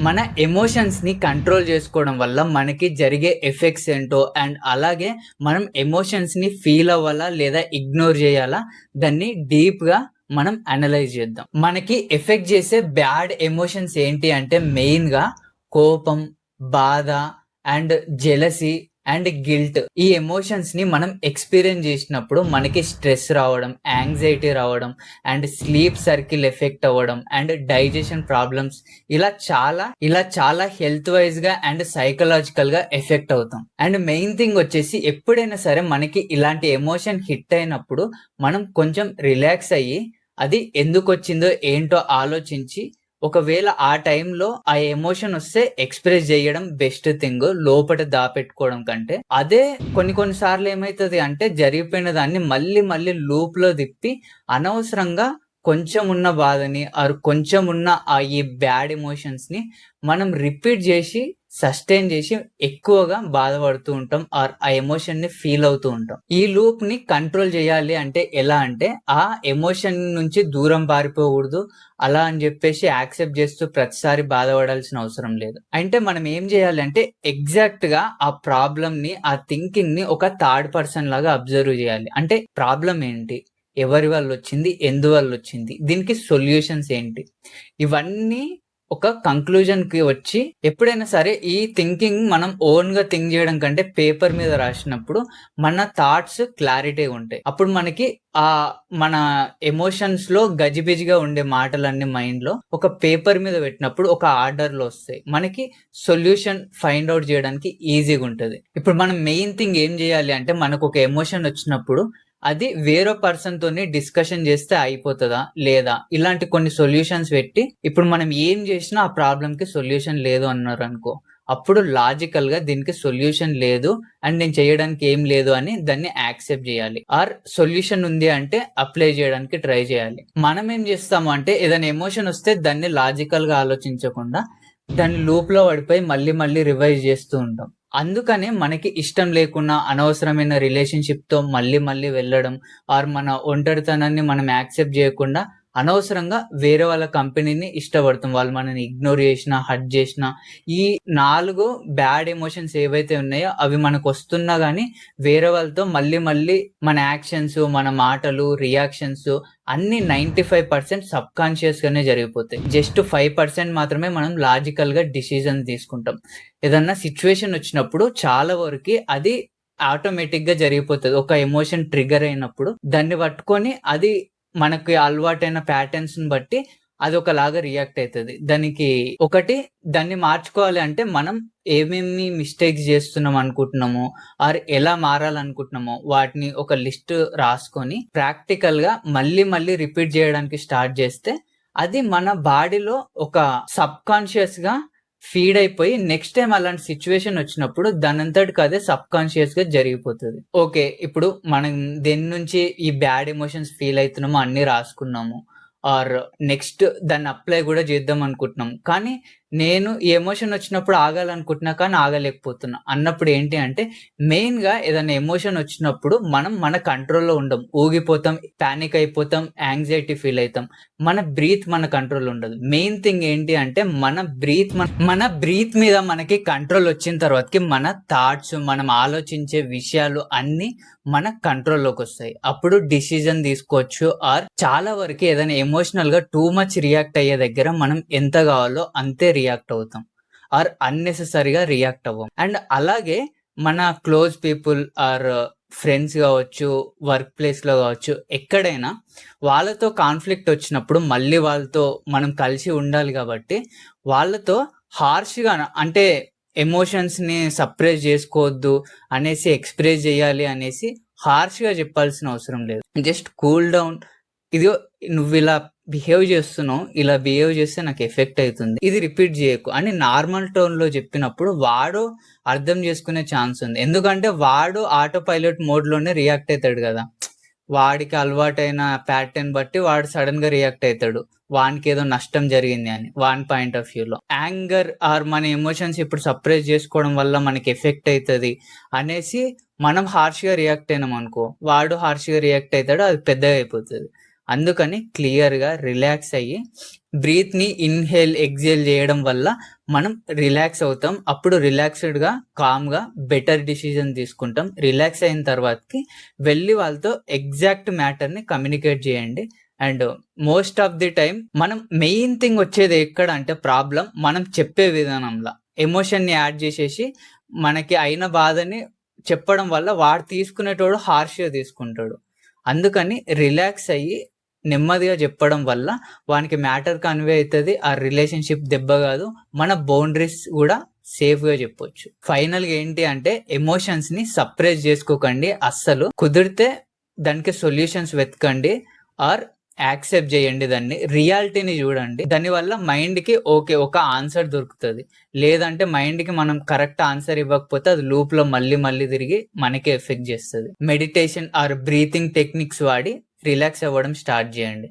మన ఎమోషన్స్‌ని కంట్రోల్ జేసుకోవడం వల్ల మనకి జరిగే ఎఫెక్ట్స్ ఏంటో అండ్ అలాగే మనం ఎమోషన్స్‌ని ఫీల్ అవ్వాలా? లేదా ఇగ్నోర్ జేయాలా? దాన్ని డీప్‌గా మనం అనలైజ్ చేద్దాం. మనకి ఎఫెక్ట్ చేసే బ్యాడ్ ఎమోషన్స్ ఏంటి అంటే మెయిన్‌గా కోపం, బాధ అండ్ జెలసీ అండ్ గిల్ట్. ఈ ఎమోషన్స్‌ని మనం ఎక్స్‌పీరియన్స్ చేసినప్పుడు మనకి స్ట్రెస్ రావడం, యాంగ్జైటీ రావడం అండ్ స్లీప్ సర్కిల్ ఎఫెక్ట్ అవ్వడం అండ్ డైజెషన్ ప్రాబ్లమ్స్ ఇలా చాలా హెల్త్ వైజ్‌గా అండ్ సైకలాజికల్‌గా ఎఫెక్ట్ అవుతాం. అండ్ మెయిన్ థింగ్ వచ్చేసి ఎప్పుడైనా సరే మనకి ఇలాంటి ఎమోషన్ హిట్ అయినప్పుడు మనం కొంచెం రిలాక్స్ అయ్యి అది ఎందుకొచ్చిందో ఏంటో ఆలోచించి ఒకవేళ ఆ టైంలో ఆ ఎమోషన్ వస్తే ఎక్స్‌ప్రెస్ జేయడం బెస్ట్ థింగ్. లోపట దాపెట్టుకోవడం కంటే. అదే కొన్ని సార్లు ఏమైతది అంటే జరిగిపోయిన దాన్ని మళ్ళీ లూప్‌లో తిప్పి అనవసరంగా కొంచెం ఉన్న బాధని కొంచెం ఉన్న ఈ బ్యాడ్ ఎమోషన్స్‌ని మనం రిపీట్ జేసి, సస్టైన్ జేసి ఎక్కువగా బాధపడుతూ ఉంటాం. ఆ ఎమోషన్‌ని ఫీల్ అవుతూ ఉంటాం. ఈ లూప్‌ని కంట్రోల్ జేయాలి అంటే ఎలా అంటే ఆ ఎమోషన్ నుంచి దూరం పారిపోకూడదు. అలా అని జెప్పేసి యాక్సెప్ట్ జేస్తూ ప్రతిసారి బాధపడాల్సిన అవసరం లేదు. అంటే మనం ఏం జేయాలంటే ఎగ్జాక్ట్‌గా ఆ ప్రాబ్లమ్‌ని, ఆ థింకింగ్‌ని ఒక థర్డ్ పర్సన్ లాగా అబ్జర్వ్ జేయాలి. అంటే ప్రాబ్లమ్ ఏంటి? ఎవరి వల్లొచ్చింది? ఎందువల్లొచ్చింది? దీనికి సొల్యూషన్స్ ఏంటి? ఇవన్నీ ఒక కంక్లూజన్‌కి వచ్చి ఎప్పుడైనా సరే ఈ థింకింగ్ మనం ఓన్‌గా థింక్ జేయడం కంటే పేపర్ మీద రాసినప్పుడు మన థాట్స్ క్లారిటీగా ఉంటాయి. అప్పుడు మనకి మన ఎమోషన్స్‌లో గజిబిజిగా ఉండే మాటలన్నీ మైండ్‌లో ఒక పేపర్ మీద పెట్టినప్పుడు ఒక ఆర్డర్‌లో వస్తాయి. మనకి సొల్యూషన్ ఫైండ్ ఔట్ జేయడానికి ఈజీగా ఉంటది. ఇప్పుడు మనం మెయిన్ థింగ్ ఏం జేయాలి అంటే మనకొక ఎమోషన్ వచ్చినప్పుడు అది వేరే పర్సన్ తోని డిస్కషన్ చేస్తే అయిపోతదా? లేదా? ఇలాంటి కొన్ని సొల్యూషన్స్ పెట్టి ఇప్పుడు మనం ఏం చేసినా ఆ ప్రాబ్లమ్‌కి సొల్యూషన్ లేదు అన్నారనుకో. అప్పుడు లాజికల్‌గా దీనికి సొల్యూషన్ లేదు అండ్ నేను చేయడానికి ఏం లేదు అని దాన్ని యాక్సెప్ట్ చేయాలి. సొల్యూషన్ ఉంది అంటే అప్లై చేయడానికి ట్రై చేయాలి. మనం ఏం చేస్తాము అంటే ఏదైనా ఎమోషన్ వస్తే దాన్ని లాజికల్‌గా ఆలోచించకుండా దాన్ని లూప్‌లో పడిపోయి మళ్ళీ రివైజ్ చేస్తూ ఉంటాం. అందుకనే మనకి ఇష్టం లేకున్నా అనవసరమైన రిలేషన్‌షిప్‌తో మళ్ళీ వెళ్ళడం మన ఒంటరితనాన్ని మనం యాక్సెప్ట్ చేయకుండా అనవసరంగా వేరే వాళ్ళ కంపెనీని ఇష్టపడతాం. వాళ్ళు మనల్ని ఇగ్నోర్ చేసినా, హర్ట్ చేసినా ఈ 4 బ్యాడ్ ఎమోషన్స్ ఏవైతే ఉన్నాయో అవి మనకొస్తున్నా గానీ వేరే వాళ్ళతో మళ్ళీ మన యాక్షన్స్, మన మాటలు, రియాక్షన్స్ అన్నీ 95% సబ్‌కాన్షియస్‌గానే జరిగిపోతాయి. జస్ట్ 5% మాత్రమే మనం లాజికల్‌గా డిసిజన్ తీసుకుంటాం. ఏదన్నా సిట్యుయేషన్ వచ్చినప్పుడు చాలా వరకి అది ఆటోమేటిక్‌గా జరిగిపోతది. ఒక ఎమోషన్ ట్రిగ్గర్ అయినప్పుడు దాన్ని పట్టుకొని అది మనకి అలవాటైన ప్యాటర్న్స్‌ని బట్టి అదొకలాగా రియాక్ట్ అయితది. దాన్ని మార్చుకోవాలి అంటే మనం ఏమేమి మిస్టేక్స్ చేస్తున్నాం అనుకుంటున్నామో ఎలా మారాలనుకుంటున్నామో వాటిని ఒక లిస్ట్ రాసుకొని ప్రాక్టికల్‌గా మళ్ళీ రిపీట్ చేయడానికి స్టార్ట్ చేస్తే అది మన బాడీలో ఒక సబ్‌కాన్షియస్‌గా ఫీడ్ అయిపోయి నెక్స్ట్ టైమ్ అలాంటి సిట్యుయేషన్ వచ్చినప్పుడు దానంతటికి అదే సబ్‌కాన్షియస్‌గా జరిగిపోతది. ఓకే. ఇప్పుడు మనం దేని నుంచి ఈ బ్యాడ్ ఎమోషన్స్ ఫీల్ అయితున్నామో అన్నీ రాసుకున్నాము. నెక్స్ట్ దాన్ని అప్లై గూడా చేద్దాం అనుకుంటున్నాం. కానీ నేను ఈ ఎమోషన్ వచ్చినప్పుడు ఆగాలనుకుంటున్నా కానీ ఆగలేకపోతున్నా. అన్నప్పుడు ఏంటి అంటే మెయిన్‌గా ఏదైనా ఎమోషన్ వచ్చినప్పుడు మనం మన కంట్రోల్‌లో ఉండం. ఊగిపోతాం, పానిక్ అయిపోతాం, యాంగ్జైటీ ఫీల్ అయితాం. మన బ్రీత్ మన కంట్రోల్‌లో ఉండదు. మెయిన్ థింగ్ ఏంటి అంటే మన బ్రీత్ మీద మనకి కంట్రోల్ వచ్చిన తర్వాతకి మన థాట్స్, మనం ఆలోచించే విషయాలు అన్నీ మన కంట్రోల్‌లోకొస్తాయి. అప్పుడు డిసిజన్ తీసుకోవచ్చు. చాలా వరకి ఏదైనా ఎమోషనల్‌గా టూ మచ్ రియాక్ట్ అయ్యే దగ్గర మనం ఎంత కావాలో అంతే రియాక్ట్ అవుతాం. అన్నెసెసరీగా రియాక్ట్ అవ్వం. అండ్ అలాగే మన క్లోజ్ పీపుల్ ఫ్రెండ్స్ గావచ్చు, వర్క్ ప్లేస్‌లో గావచ్చు, ఎక్కడైనా వాళ్ళతో కాన్‌ఫ్లిక్ట్ వచ్చినప్పుడు మళ్ళీ వాళ్ళతో మనం కలిసి ఉండాలి గాబట్టి, వాళ్ళతో హార్ష్‌గా అంటే ఎమోషన్స్‌ని సప్రెస్ జేసుకోవద్దు అనేసి ఎక్స్‌ప్రెస్ జేయాలి అనేసి హార్ష్‌గా జెప్పాల్సిన అవసరం లేదు. Just cool down. ఇదిగో నువ్విలా బిహేవ్ చేస్తున్నావు. ఇలా బిహేవ్ చేస్తే నాకు ఎఫెక్ట్ అయితుంది. ఇది రిపీట్ చేయకు అని నార్మల్ టోన్‌లో చెప్పినప్పుడు వాడు అర్థం చేసుకునే ఛాన్స్ ఉంది. ఎందుకంటే వాడు ఆటో పైలట్ మోడ్‌లోనే రియాక్ట్ అయితాడు గదా! వాడికి అలవాటైన ప్యాటర్న్ బట్టి వాడు సడెన్‌గా రియాక్ట్ అయితాడు. వానికేదో నష్టం జరిగింది అని. వాని పాయింట్ ఆఫ్ వ్యూలో. యాంగర్ మన ఎమోషన్స్ ఇప్పుడు సప్రెస్ చేసుకోవడం వల్ల మనకి ఎఫెక్ట్ అయితది అనేసి మనం హార్ష్‌గా రియాక్ట్ అయినామనుకో, వాడు హార్ష్‌గా రియాక్ట్ అయితాడు. అది పెద్దగా అయిపోతది. అందుకని క్లియర్గా రిలాక్స్ అయ్యి బ్రీత్ని ఇన్హేల్ ఎగ్జేల్ చేయడం వల్ల మనం రిలాక్స్ అవుతాం. అప్పుడు రిలాక్స్డ్గా కామ్గా బెటర్ డిసిజన్ తీసుకుంటాం. రిలాక్స్ అయిన తర్వాతకి వెళ్ళి వాళ్ళతో ఎగ్జాక్ట్ మ్యాటర్ని కమ్యూనికేట్ చేయండి. And most of the time మనం మెయిన్ థింగ్ వచ్చేది ఎక్కడ అంటే ప్రాబ్లం మనం చెప్పే విధానంలో ఎమోషన్ని యాడ్ చేసేసి మనకి అయిన బాధని చెప్పడం వల్ల వాడు తీసుకునేటోడు హార్ష్గా తీసుకుంటాడు. అందుకని రిలాక్స్ అయ్యి నెమ్మదిగా చెప్పడం వల్ల వానికి మ్యాటర్ కన్వే అవుతుంది. ఆ రిలేషన్షిప్ దెబ్బ కాదు, మన బౌండరీస్ కూడా సేఫ్గా చెప్పొచ్చు. ఫైనల్గా ఏంటి అంటే ఎమోషన్స్ని సప్రెస్ చేసుకోకండి. అస్సలు కుదిరితే దానికి సొల్యూషన్స్ వెతకండి ఆర్ యాక్సెప్ట్ చేయండి. దాన్ని రియాలిటీని చూడండి. దానివల్ల మైండ్కి ఓకే ఒక ఆన్సర్ దొరుకుతుంది. లేదంటే మైండ్కి మనం కరెక్ట్ ఆన్సర్ ఇవ్వకపోతే అది లూప్లో మళ్ళీ తిరిగి మనకే ఎఫెక్ట్ చేస్తుంది. మెడిటేషన్ ఆర్ బ్రీతింగ్ టెక్నిక్స్ వాడి రిలాక్స్ అవ్వడం స్టార్ట్ చేయండి.